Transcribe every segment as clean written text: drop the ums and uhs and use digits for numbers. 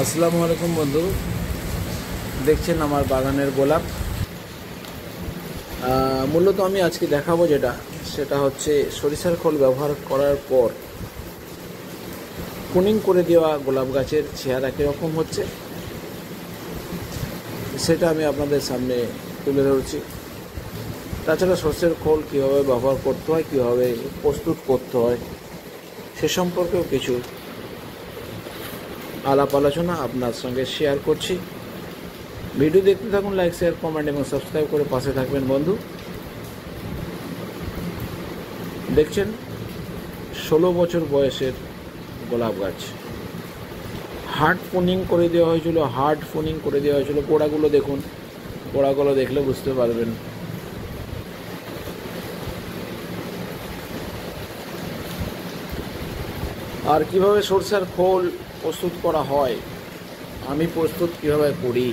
আসসালামু আলাইকুম বন্ধু, দেখছেন আমার বাগানের গোলাপ। মূলত আমি আজকে দেখাবো সেটা হচ্ছে সরিষার খোল ব্যবহার করার পর প্রুনিং করে দেওয়া গোলাপ গাছের চেহারা কীরকম হচ্ছে সেটা আমি আপনাদের সামনে তুলে ধরছি। তাছাড়া সরষের খোল কীভাবে ব্যবহার করতে হয়, কীভাবে প্রস্তুত করতে হয় সে সম্পর্কেও কিছু আলাপ আলোচনা আপনার সঙ্গে শেয়ার করছি। ভিডিও দেখতে থাকুন, লাইক, শেয়ার, কমেন্ট এবং সাবস্ক্রাইব করে পাশে থাকবেন বন্ধু। দেখছেন 16 বছর বয়সের গোলাপ গাছ, হার্ড প্রুনিং করে দেওয়া হয়েছিল। গোড়াগুলো দেখুন, গোড়াগুলো দেখলে বুঝতে পারবেন। আর কিভাবে সরষের খোল প্রস্তুত করা হয়, আমি প্রস্তুত কিভাবে করি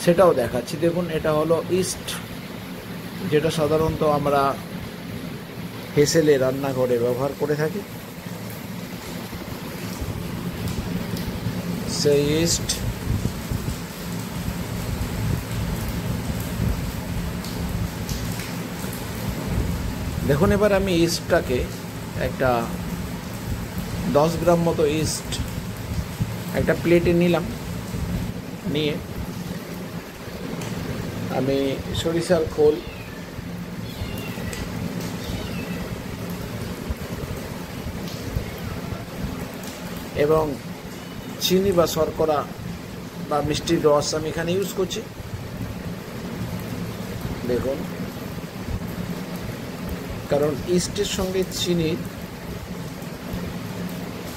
সেটাও দেখাচ্ছি। দেখুন, এটা হলো ইস্ট, যেটা সাধারণত আমরা হেসেলে রান্নাঘরে ব্যবহার করে থাকি। সেই ইস্ট দেখুন। এবার আমি ইস্টটাকে একটা 10 গ্রাম মতো ইস্ট একটা প্লেটে নিলাম। নিয়ে আমি সরিষার খোল এবং চিনি বা শর্করা বা মিষ্টির রস আমি এখানে ইউজ করছি। দেখুন, কারণ ইস্টের সঙ্গে চিনির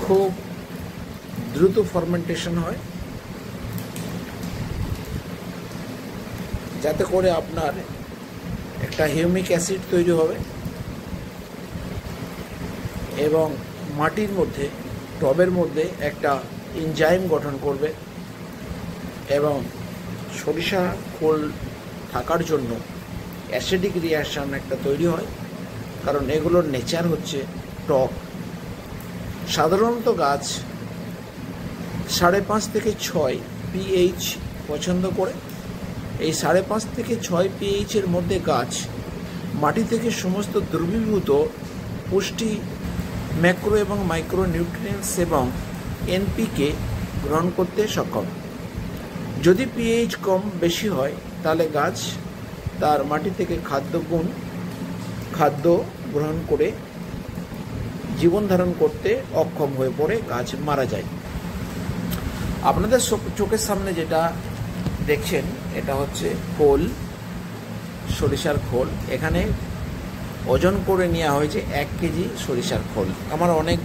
খুব দ্রুত ফার্মেন্টেশন হয়, যাতে করে আপনার একটা হিউমিক অ্যাসিড তৈরি হবে এবং মাটির মধ্যে, টবের মধ্যে একটা এনজাইম গঠন করবে এবং সরিষা খোল থাকার জন্য অ্যাসিডিক রিঅ্যাকশন একটা তৈরি হয়, কারণ এগুলোর নেচার হচ্ছে টক। সাধারণত গাছ 5.5 থেকে 6 pH পছন্দ করে। এই 5.5 থেকে 6 pH-এর মধ্যে গাছ মাটি থেকে সমস্ত দ্রবীভূত পুষ্টি, ম্যাক্রো এবং মাইক্রো নিউট্রিয়েন্টস এবং এনপিকে গ্রহণ করতে সক্ষম। যদি pH কম বেশি হয় তাহলে গাছ তার মাটি থেকে খাদ্য গ্রহণ করে জীবন ধারণ করতে অক্ষম হয়ে পড়ে, গাছ মারা যায়। আপনাদের চোখের সামনে যেটা দেখছেন এটা হচ্ছে খোল, সরিষার খোল। এখানে ওজন করে নেওয়া হয়েছে 1 কেজি সরিষার খোল। আমার অনেক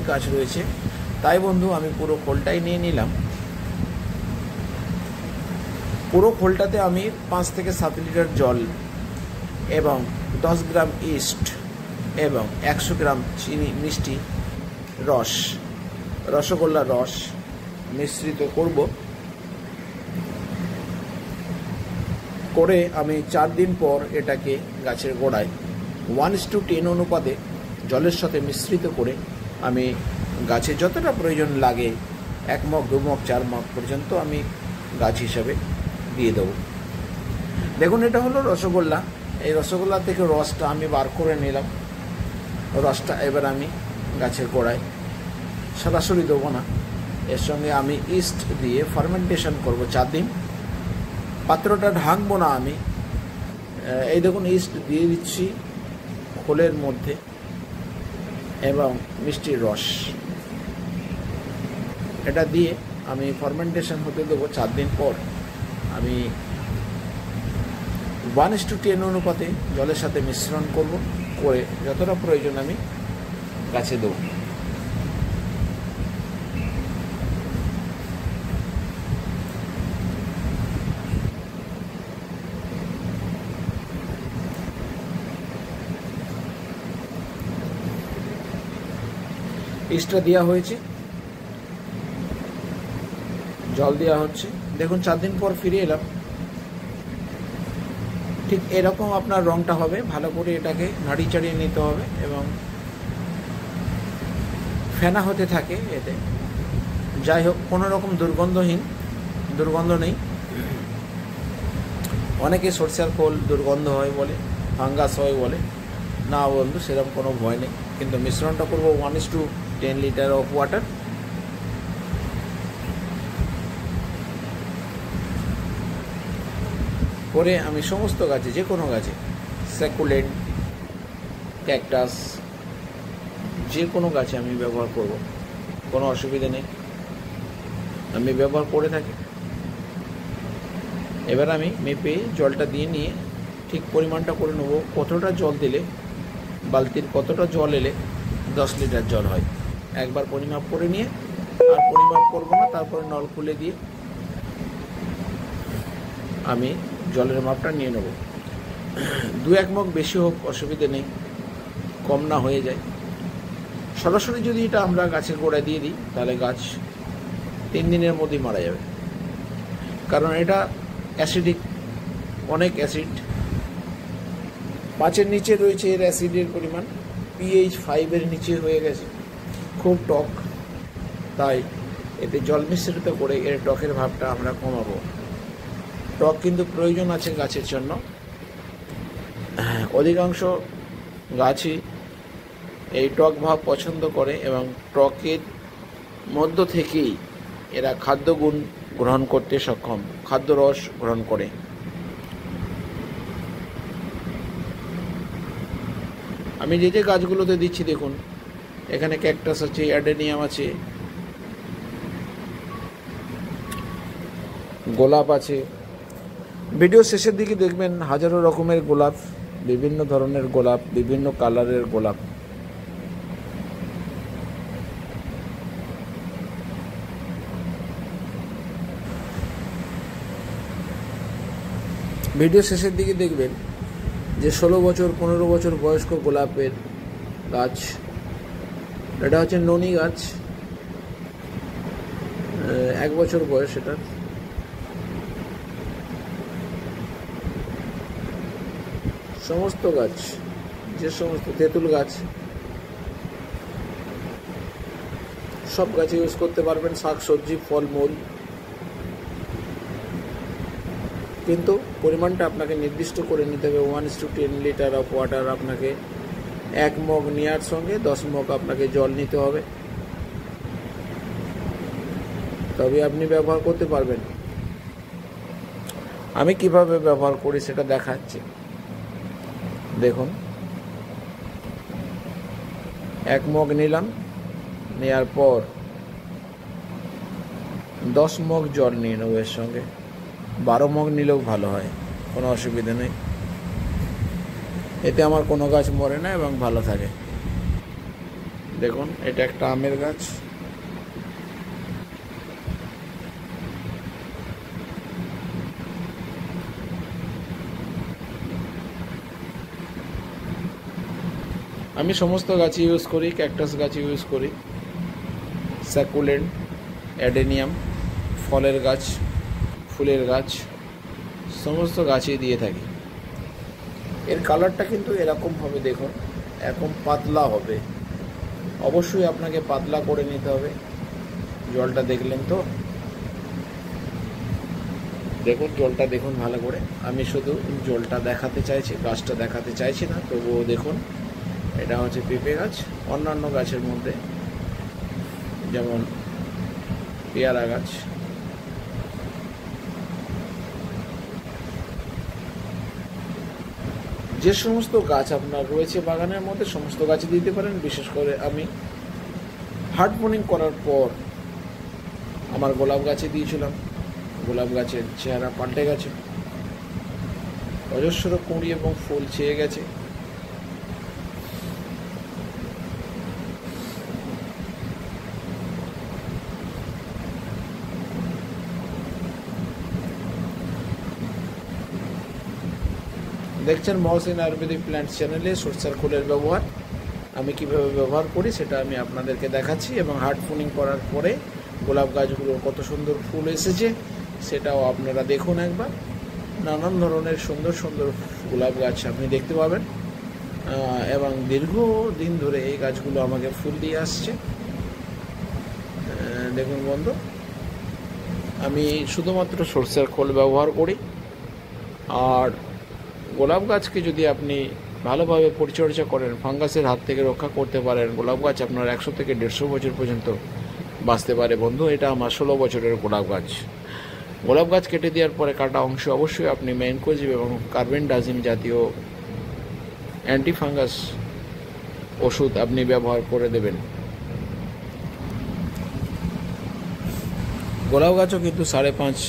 গাছ রয়েছে, তাই বন্ধু আমি পুরো খোলটাই নিয়ে নিলাম। পুরো খোলটাতে আমি 5 থেকে 7 লিটার জল এবং 10 গ্রাম ইস্ট এবং 100 গ্রাম চিনি, মিষ্টি রস, রসগোল্লার রস মিশ্রিত করে আমি 4 দিন পর এটাকে গাছের গোড়ায় 1:10 অনুপাতে জলের সাথে মিশ্রিত করে আমি গাছে যতটা প্রয়োজন লাগে 1 মগ, 2 মগ, 4 মগ পর্যন্ত আমি গাছ হিসাবে দিয়ে দেবো। দেখুন, এটা হলো রসগোল্লা। এই রসগোল্লা থেকে রসটা আমি বার করে নিলাম। রসটা এবার আমি গাছের গোড়ায় সরাসরি দেবো না, এর সঙ্গে আমি ইস্ট দিয়ে ফার্মেন্টেশন করব 4 দিন। পাত্রটা ঢাকবো না আমি। এই দেখুন, ইস্ট দিয়ে দিচ্ছি খোলের মধ্যে এবং মিষ্টির রস, এটা দিয়ে আমি ফার্মেন্টেশন হতে দেবো 4 দিন পর। আমি 1:10 অনুপাতে জলের সাথে মিশ্রণ করে যতটা প্রয়োজন আমি গাছে দেবো। ইস্টটা দেওয়া হয়েছে, জল দেওয়া হচ্ছে। দেখুন, 4 দিন পর ফিরে এলাম। ঠিক এরকম আপনার রঙটা হবে। ভালো করে এটাকে নাড়ি চাড়িয়ে নিতে হবে এবং ফেনা হতে থাকে এতে। যাই হোক, কোনো রকম দুর্গন্ধ নেই। অনেকে সরষের খোল দুর্গন্ধ হয় বলে, ফাঙ্গাস হয় বলে। না বন্ধু, সেরকম কোনো ভয় নেই। কিন্তু মিশ্রণটা করবো 1:10 লিটার অফ ওয়াটার। করে আমি সমস্ত গাছে, যে কোনো গাছে, স্যাকুলেন্ট, ক্যাকটাস, যে কোনো গাছে আমি ব্যবহার করব, কোনো অসুবিধা নেই, আমি ব্যবহার করে থাকি। এবার আমি মেপে জলটা দিয়ে নিয়ে ঠিক পরিমাণটা করে নেবো। কতটা জল দিলে, বালতির কতটা জল এলে 10 লিটার জল হয়, একবার পরিমাপ করে নিয়ে আর পরিমাপ করবো না। তারপরে নল খুলে দিয়ে আমি জলের মাপটা নিয়ে নেব। 2-1 মগ বেশি হোক অসুবিধে নেই, কম না হয়ে যায়। সরাসরি যদি এটা আমরা গাছের গোড়ায় দিয়ে দিই তাহলে গাছ 3 দিনের মধ্যেই মারা যাবে, কারণ এটা অ্যাসিডিক, অনেক অ্যাসিড। 5-এর নিচে রয়েছে এর অ্যাসিডের পরিমাণ, pH 5-এর নিচে হয়ে গেছে, খুব টক। তাই এতে জল মিশ্রিত করে এর টকের ভাবটা আমরা কমাবো। টক কিন্তু প্রয়োজন আছে গাছের জন্য। অধিকাংশ গাছই এই টক ভাব পছন্দ করে এবং টকের মধ্য থেকেই এরা খাদ্যগুণ গ্রহণ করতে সক্ষম, খাদ্যরস গ্রহণ করে। আমি যে যে গাছগুলোতে দিচ্ছি দেখুন, এখানে ক্যাকটাস আছে, অ্যাডেনিয়াম আছে, গোলাপ আছে। ভিডিও শেষের দিকে দেখবেন হাজারো রকমের গোলাপ, বিভিন্ন ধরনের গোলাপ, বিভিন্ন কালারের গোলাপ। ভিডিও শেষের দিকে দেখবেন যে 16 বছর 15 বছর বয়স্ক গোলাপের গাছ। এটা হচ্ছে ননি গাছ, 1 বছর বয়স এটার। সমস্ত গাছ, যে সমস্ত তেঁতুল গাছ, সব গাছে ইউজ করতে পারবেন, শাকসবজি, ফলমূল। কিন্তু পরিমাণটা আপনাকে নির্দিষ্ট করে নিতে হবে। 1:10 লিটার অফ ওয়াটার আপনাকে 1 মগ নেওয়ার সঙ্গে 10 মগ আপনাকে জল নিতে হবে, তবে আপনি ব্যবহার করতে পারবেন। আমি কিভাবে ব্যবহার করি সেটা দেখাচ্ছি। দেখুন, 1 মগ নিলাম, নেওয়ার পর 10 মগ জল নিয়ে নেব এর সঙ্গে। 12 মগ নিলেও ভালো হয়, কোনো অসুবিধা নেই। এতে আমার কোনো গাছ মরে না এবং ভালো থাকে। দেখুন, এটা একটা আমের গাছ। আমি সমস্ত গাছ ইউজ করি, ক্যাকটাস গাছ ইউজ করি, স্যাকুলেন্ট, অ্যাডেনিয়াম, ফলের গাছ, ফুলের গাছ, সমস্ত গাছই দিয়ে থাকি। এর কালারটা কিন্তু এরকম হবে, দেখুন, এরকম পাতলা হবে। অবশ্যই আপনাকে পাতলা করে নিতে হবে। জলটা দেখলেন তো, দেখুন জলটা দেখুন ভালো করে। আমি শুধু জলটা দেখাতে চাইছি, গাছটা দেখাতে চাইছি না, তবুও দেখুন। এটা হচ্ছে পেঁপে গাছ। অন্যান্য গাছের মধ্যে যেমন পেয়ারা গাছ, যে সমস্ত গাছ আপনার রয়েছে বাগানের মধ্যে সমস্ত গাছে দিতে পারেন। বিশেষ করে আমি হার্ড বোনিং করার পর আমার গোলাপ গাছে দিয়েছিলাম। গোলাপ গাছের চেহারা পাল্টে গেছে, অজস্র কুঁড়ি এবং ফুল ছেয়ে গেছে। দেখছেন মহসিন আয়ুর্বেদিক প্ল্যান্টস চ্যানেলে সরষের খোলের ব্যবহার। আমি কিভাবে ব্যবহার করি সেটা আমি আপনাদেরকে দেখাচ্ছি, এবং হার্ড বোনিং করার পরে গোলাপ গাছগুলোর কত সুন্দর ফুল এসেছে সেটাও আপনারা দেখুন একবার। নানান ধরনের সুন্দর সুন্দর গোলাপ গাছ আপনি দেখতে পাবেন, এবং দীর্ঘদিন ধরে এই গাছগুলো আমাকে ফুল দিয়ে আসছে। দেখুন বন্ধু, আমি শুধুমাত্র সরষের খোল ব্যবহার করি। আর গোলাপ গাছকে যদি আপনি ভালোভাবে পরিচর্যা করেন, ফাঙ্গাসের হাত থেকে রক্ষা করতে পারেন, গোলাপ গাছ আপনার 100 থেকে 150 বছর পর্যন্ত বাঁচতে পারে বন্ধু। এটা আমার 16 বছরের গোলাপ গাছ। গোলাপ গাছ কেটে দেওয়ার পরে কাটা অংশ অবশ্যই আপনি ম্যানকোজিব এবং কার্বেন্ডাজিম জাতীয় অ্যান্টি ফাঙ্গাস ওষুধ আপনি ব্যবহার করে দেবেন। গোলাপ গাছও কিন্তু 5.5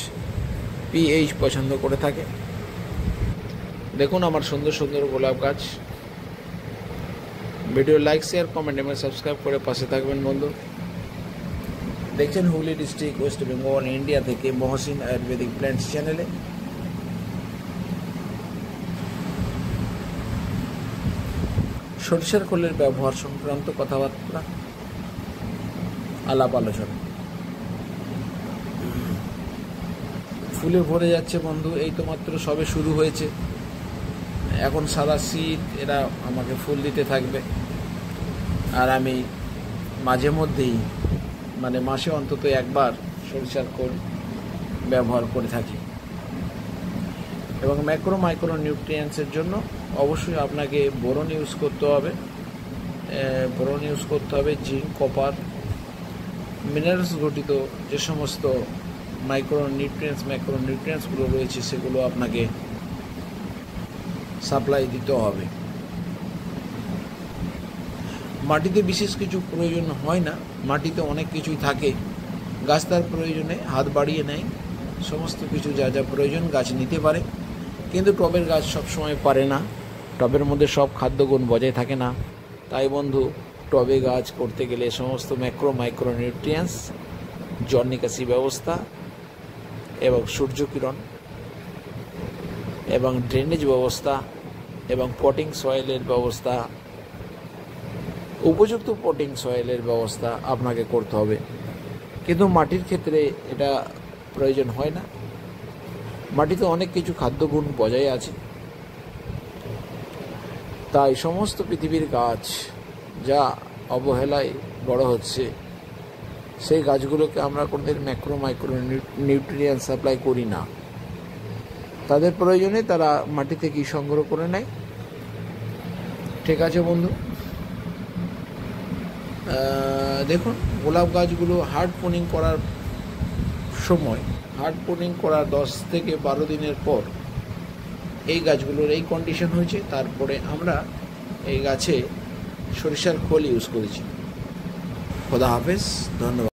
pH পছন্দ করে থাকে। দেখুন আমার সুন্দর সুন্দর গোলাপ গাছ। ভিডিও লাইক, শেয়ার, কমেন্ট এবং সাবস্ক্রাইব করে পাশে থাকবেন বন্ধু। দেখছেন Hooghly district, West Bengal, India থেকে মহসিন আয়ুর্বেদিক প্ল্যান্টস চ্যানেলে। সরিষার খোলের ব্যবহার সংক্রান্ত কথাবার্তা, আলাপ আলোচনা। ফুলে ভরে যাচ্ছে বন্ধু, এই তো মাত্র সবে শুরু হয়েছে। এখন সারা শীত এরা আমাকে ফুল দিতে থাকবে। আর আমি মাঝে মধ্যেই মাসে অন্তত একবার সরিষার খোল ব্যবহার করে থাকি। এবং ম্যাক্রো মাইক্রো নিউট্রিয়েন্টসের জন্য অবশ্যই আপনাকে বোরন ইউজ করতে হবে। জিঙ্ক, কপার, মিনারেলস গঠিত যে সমস্ত ম্যাক্রো নিউট্রিয়েন্টসগুলো রয়েছে সেগুলো আপনাকে সাপ্লাই দিতে হবে। মাটিতে বিশেষ কিছু প্রয়োজন হয় না, মাটিতে অনেক কিছুই থাকে। গাছ তার প্রয়োজনে হাত বাড়িয়ে নেয়, সমস্ত কিছু যা যা প্রয়োজন গাছ নিতে পারে। কিন্তু টবের গাছ সবসময় পারে না, টবের মধ্যে সব খাদ্যগুণ বজায় থাকে না। তাই বন্ধু, টবে গাছ করতে গেলে সমস্ত ম্যাক্রো মাইক্রো নিউট্রিয়েন্টস, জল নিকাশি ব্যবস্থা এবং সূর্যকিরণ এবং ড্রেনেজ ব্যবস্থা এবং পটিং সয়েলের ব্যবস্থা, উপযুক্ত পটিং সয়েলের ব্যবস্থা আপনাকে করতে হবে। কিন্তু মাটির ক্ষেত্রে এটা প্রয়োজন হয় না। মাটিতে অনেক কিছু খাদ্যগুণ বজায় আছে। তাই সমস্ত পৃথিবীর গাছ যা অবহেলায় বড় হচ্ছে, সেই গাছগুলোকে আমরা কোনোদিন ম্যাক্রো মাইক্রো নিউট্রিয়েন্ট সাপ্লাই করি না। তাদের প্রয়োজনে তারা মাটি থেকেই সংগ্রহ করে নেয়। ঠিক আছে বন্ধু, দেখুন গোলাপ গাছগুলো হার্ড পোনিং করার সময়, হার্ড পোনিং করার 10 থেকে 12 দিনের পর এই গাছগুলোর এই কন্ডিশন হয়েছে। তারপরে আমরা এই গাছে সরিষার খোল ইউজ করেছি। খোদা হাফেজ, ধন্যবাদ।